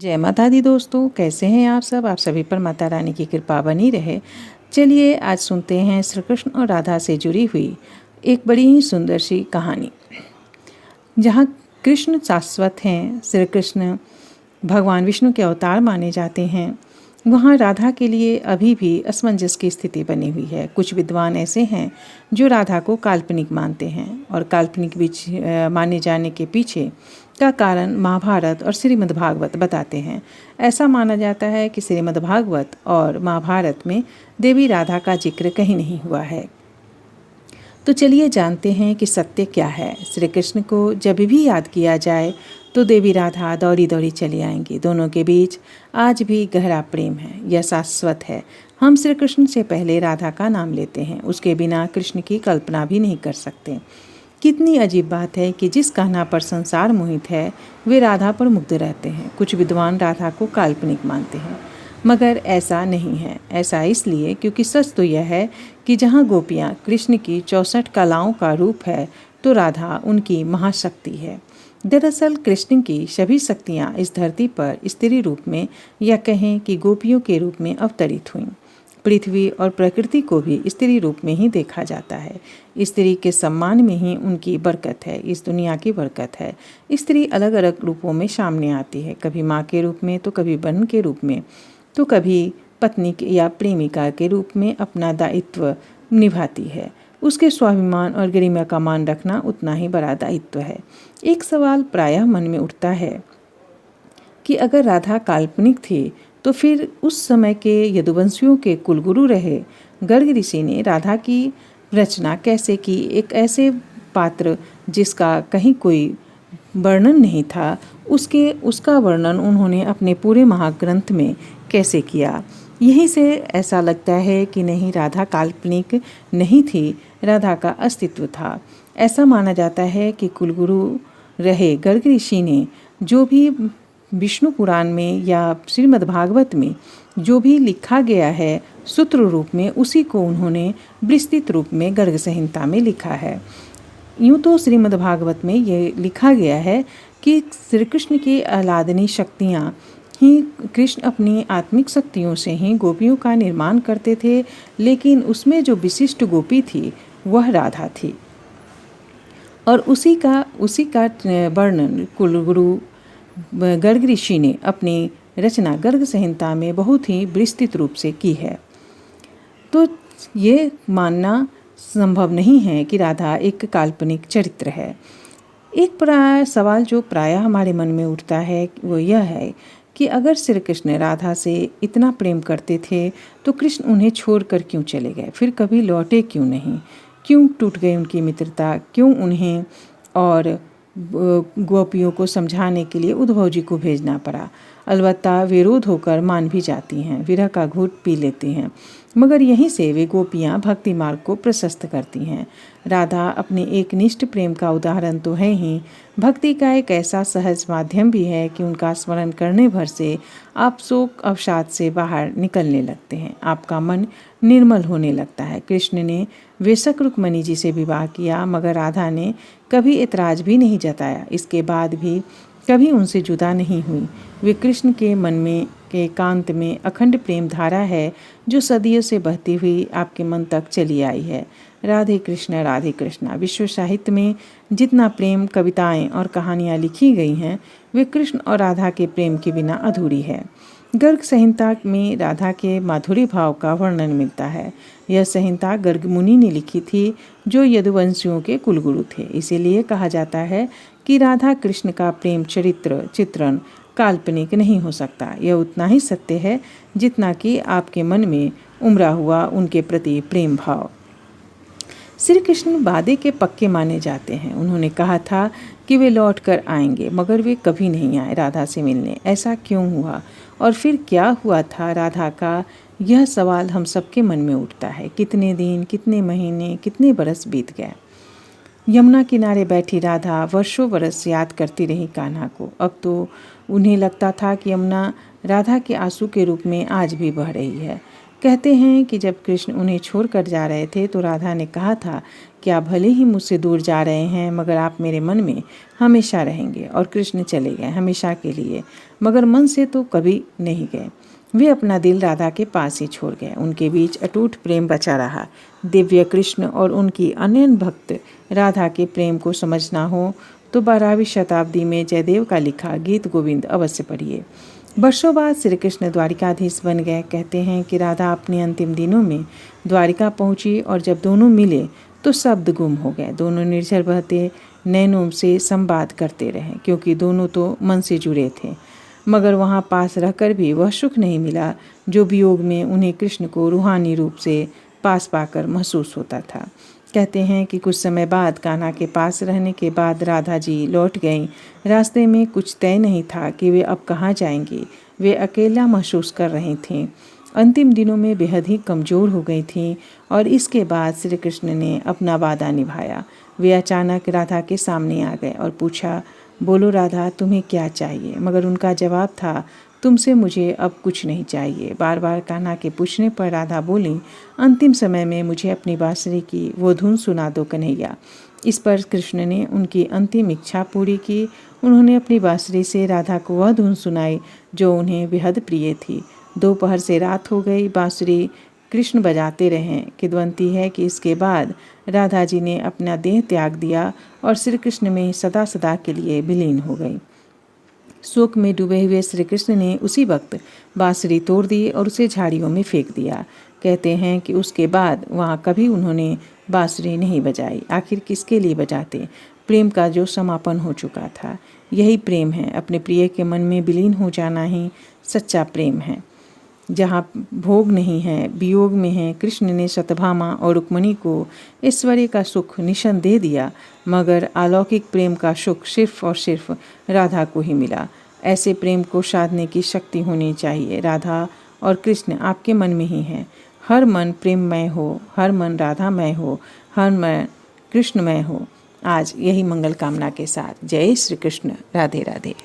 जय माता दी दोस्तों, कैसे हैं आप सब। आप सभी पर माता रानी की कृपा बनी रहे। चलिए आज सुनते हैं श्री कृष्ण और राधा से जुड़ी हुई एक बड़ी ही सुंदर सी कहानी, जहाँ कृष्ण शाश्वत हैं। श्री कृष्ण भगवान विष्णु के अवतार माने जाते हैं। वहाँ राधा के लिए अभी भी असमंजस की स्थिति बनी हुई है। कुछ विद्वान ऐसे हैं जो राधा को काल्पनिक मानते हैं और काल्पनिक बीच माने जाने के पीछे का कारण महाभारत और श्रीमद्भागवत बताते हैं। ऐसा माना जाता है कि श्रीमद्भागवत और महाभारत में देवी राधा का जिक्र कहीं नहीं हुआ है। तो चलिए जानते हैं कि सत्य क्या है। श्री कृष्ण को जब भी याद किया जाए तो देवी राधा दौड़ी दौड़ी चली आएंगी। दोनों के बीच आज भी गहरा प्रेम है, यह शाश्वत है। हम श्री कृष्ण से पहले राधा का नाम लेते हैं, उसके बिना कृष्ण की कल्पना भी नहीं कर सकते। कितनी अजीब बात है कि जिस कहना पर संसार मोहित है वे राधा पर मुग्ध रहते हैं। कुछ विद्वान राधा को काल्पनिक मानते हैं, मगर ऐसा नहीं है। ऐसा इसलिए क्योंकि सच तो यह है कि जहाँ गोपियाँ कृष्ण की 64 कलाओं का रूप है तो राधा उनकी महाशक्ति है। दरअसल कृष्ण की सभी शक्तियाँ इस धरती पर स्त्री रूप में या कहें कि गोपियों के रूप में अवतरित हुईं। पृथ्वी और प्रकृति को भी स्त्री रूप में ही देखा जाता है। स्त्री के सम्मान में ही उनकी बरकत है, इस दुनिया की बरकत है। स्त्री अलग अलग रूपों में सामने आती है, कभी माँ के रूप में तो कभी बहन के रूप में तो कभी पत्नी या प्रेमिका के रूप में अपना दायित्व निभाती है। उसके स्वाभिमान और गरिमा का मान रखना उतना ही बड़ा दायित्व है। एक सवाल प्रायः मन में उठता है कि अगर राधा काल्पनिक थी तो फिर उस समय के यदुवंशियों के कुलगुरु रहे गर्ग ऋषि ने राधा की रचना कैसे की। एक ऐसे पात्र जिसका कहीं कोई वर्णन नहीं था, उसका वर्णन उन्होंने अपने पूरे महाग्रंथ में कैसे किया। यहीं से ऐसा लगता है कि नहीं, राधा काल्पनिक नहीं थी, राधा का अस्तित्व था। ऐसा माना जाता है कि कुलगुरु रहे गर्ग ऋषि ने जो भी विष्णु पुराण में या श्रीमद्भागवत में जो भी लिखा गया है सूत्र रूप में, उसी को उन्होंने विस्तृत रूप में गर्ग संहिता में लिखा है। यूँ तो श्रीमद्भागवत में ये लिखा गया है कि श्री कृष्ण की आह्लादनी शक्तियाँ ही कृष्ण अपनी आत्मिक शक्तियों से ही गोपियों का निर्माण करते थे, लेकिन उसमें जो विशिष्ट गोपी थी वह राधा थी। और उसी का वर्णन कुलगुरु गर्ग ऋषि ने अपनी रचना गर्ग संहिता में बहुत ही विस्तृत रूप से की है। तो ये मानना संभव नहीं है कि राधा एक काल्पनिक चरित्र है। एक सवाल जो प्रायः हमारे मन में उठता है वो यह है कि अगर श्री कृष्ण राधा से इतना प्रेम करते थे तो कृष्ण उन्हें छोड़कर क्यों चले गए, फिर कभी लौटे क्यों नहीं, क्यों टूट गई उनकी मित्रता, क्यों उन्हें और गोपियों को समझाने के लिए उद्धव जी को भेजना पड़ा। अलबत्ता विरोध होकर मान भी जाती हैं, विरह का घूंट पी लेती हैं, मगर यहीं से वे गोपियाँ भक्ति मार्ग को प्रशस्त करती हैं। राधा अपने एक निष्ठ प्रेम का उदाहरण तो है ही, भक्ति का एक ऐसा सहज माध्यम भी है कि उनका स्मरण करने भर से आप शोक अवसाद से बाहर निकलने लगते हैं, आपका मन निर्मल होने लगता है। कृष्ण ने बेशक रुक्मणी जी से विवाह किया, मगर राधा ने कभी ऐतराज भी नहीं जताया। इसके बाद भी कभी उनसे जुदा नहीं हुई। वे कृष्ण के मन में के एकांत में अखंड प्रेम धारा है जो सदियों से बहती हुई आपके मन तक चली आई है। राधे कृष्णा। विश्व साहित्य में जितना प्रेम कविताएं और कहानियां लिखी गई हैं वे कृष्ण और राधा के प्रेम के बिना अधूरी है। गर्ग संहिता में राधा के माधुरी भाव का वर्णन मिलता है। यह संहिता गर्ग मुनि ने लिखी थी जो यदुवंशियों के कुलगुरु थे। इसीलिए कहा जाता है कि राधा कृष्ण का प्रेम चित्रण काल्पनिक नहीं हो सकता। यह उतना ही सत्य है जितना कि आपके मन में उमड़ा हुआ उनके प्रति प्रेम भाव। श्री कृष्ण वादे के पक्के माने जाते हैं। उन्होंने कहा था कि वे लौट कर आएंगे, मगर वे कभी नहीं आए राधा से मिलने। ऐसा क्यों हुआ और फिर क्या हुआ था राधा का, यह सवाल हम सबके मन में उठता है। कितने दिन, कितने महीने, कितने बरस बीत गए। यमुना किनारे बैठी राधा वर्षों बरस याद करती रही कान्हा को। अब तो उन्हें लगता था कि यमुना राधा के आंसू के रूप में आज भी बह रही है। कहते हैं कि जब कृष्ण उन्हें छोड़कर जा रहे थे तो राधा ने कहा था कि आप भले ही मुझसे दूर जा रहे हैं मगर आप मेरे मन में हमेशा रहेंगे। और कृष्ण चले गए हमेशा के लिए, मगर मन से तो कभी नहीं गए। वे अपना दिल राधा के पास ही छोड़ गए। उनके बीच अटूट प्रेम बचा रहा। दिव्य कृष्ण और उनकी अनन्य भक्त राधा के प्रेम को समझना हो तो 12वीं शताब्दी में जयदेव का लिखा गीत गोविंद अवश्य पढ़िए। वर्षों बाद श्री कृष्ण द्वारिकाधीश बन गए। कहते हैं कि राधा अपने अंतिम दिनों में द्वारिका पहुंची और जब दोनों मिले तो शब्द गुम हो गए। दोनों निर्झर बहते नैनों से संवाद करते रहे, क्योंकि दोनों तो मन से जुड़े थे। मगर वहाँ पास रहकर भी वह सुख नहीं मिला जो वियोग में उन्हें कृष्ण को रूहानी रूप से पास पाकर महसूस होता था। कहते हैं कि कुछ समय बाद कान्हा के पास रहने के बाद राधा जी लौट गईं। रास्ते में कुछ तय नहीं था कि वे अब कहाँ जाएंगी। वे अकेला महसूस कर रही थीं। अंतिम दिनों में बेहद ही कमज़ोर हो गई थीं और इसके बाद श्री कृष्ण ने अपना वादा निभाया। वे अचानक राधा के सामने आ गए और पूछा, बोलो राधा, तुम्हें क्या चाहिए? मगर उनका जवाब था, तुमसे मुझे अब कुछ नहीं चाहिए। बार बार कान्हा के पूछने पर राधा बोली, अंतिम समय में मुझे अपनी बांसुरी की वो धुन सुना दो कन्हैया। इस पर कृष्ण ने उनकी अंतिम इच्छा पूरी की। उन्होंने अपनी बांसुरी से राधा को वह धुन सुनाई जो उन्हें बेहद प्रिय थी। दोपहर से रात हो गई, बांसुरी कृष्ण बजाते रहे। किंवदंती है कि इसके बाद राधा जी ने अपना देह त्याग दिया और श्री कृष्ण में सदा सदा के लिए विलीन हो गई। शोक में डूबे हुए श्री कृष्ण ने उसी वक्त बांसुरी तोड़ दी और उसे झाड़ियों में फेंक दिया। कहते हैं कि उसके बाद वहाँ कभी उन्होंने बांसुरी नहीं बजाई। आखिर किसके लिए बजाते? प्रेम का जो समापन हो चुका था। यही प्रेम है, अपने प्रिय के मन में विलीन हो जाना ही सच्चा प्रेम है। जहाँ भोग नहीं है, वियोग में है। कृष्ण ने सत्यभामा और रुक्मिणी को ऐश्वर्य का सुख निःसंदेह दिया, मगर अलौकिक प्रेम का सुख सिर्फ और सिर्फ राधा को ही मिला। ऐसे प्रेम को साधने की शक्ति होनी चाहिए। राधा और कृष्ण आपके मन में ही है। हर मन प्रेममय हो, हर मन राधामय हो, हर मन कृष्णमय हो। आज यही मंगल कामना के साथ जय श्री कृष्ण। राधे राधे।